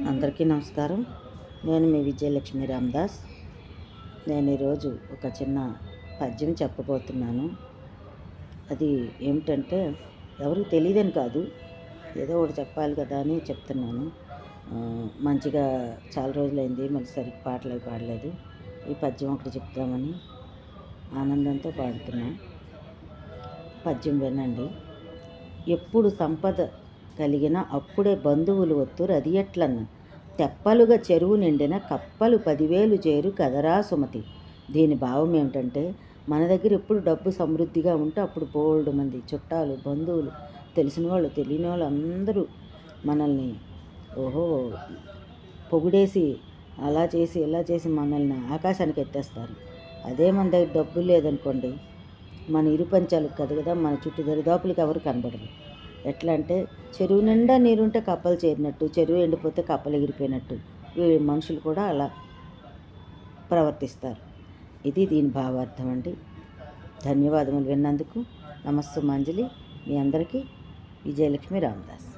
అందరికీ నమస్కారం. నేను మీ విజయలక్ష్మి రామదాస్. నేను ఈరోజు ఒక చిన్న పద్యం చెప్పబోతున్నాను. అది ఏమిటంటే ఎవరికి తెలియదని కాదు, ఏదో ఒకటి చెప్పాలి కదా అని చెప్తున్నాను. మంచిగా చాలా రోజులైంది, మళ్ళీ సరిగ్గా పాటలు అవి పాడలేదు. ఈ పద్యం ఒకటి చెప్తామని ఆనందంతో పాడుతున్నా. పద్యం వినండి. ఎప్పుడు సంపద కలిగిన అప్పుడే బంధువులు ఒత్తురు అది ఎట్లన్న, తెప్పలుగా చెరువు నిండిన కప్పలు 10,000 చేరు కదరా సుమతి. దీని భావం ఏమిటంటే, మన దగ్గర ఎప్పుడు డబ్బు సమృద్ధిగా ఉంటే అప్పుడు బోల్డు మంది చుట్టాలు, బంధువులు, తెలిసిన వాళ్ళు, తెలియని వాళ్ళు అందరూ మనల్ని పొగిడేసి అలా చేసి ఇలా చేసి మనల్ని ఆకాశానికి ఎత్తేస్తారు. అదే మన దగ్గర డబ్బు లేదనుకోండి, మన ఇరుపంచాలకు కదా, మన చుట్టూ దరిదాపులకు ఎవరు కనబడరు. ఎట్లా అంటే, చెరువు నిండా నీరుంటే కప్పలు చేరినట్టు, చెరువు ఎండిపోతే కప్పలు ఎగిరిపోయినట్టు ఈ మనుషులు కూడా అలా ప్రవర్తిస్తారు. ఇది దీని భావార్థం అండి. ధన్యవాదములు విన్నందుకు. నమస్సు మంజలి. మీ అందరికీ విజయలక్ష్మి రామదాస్.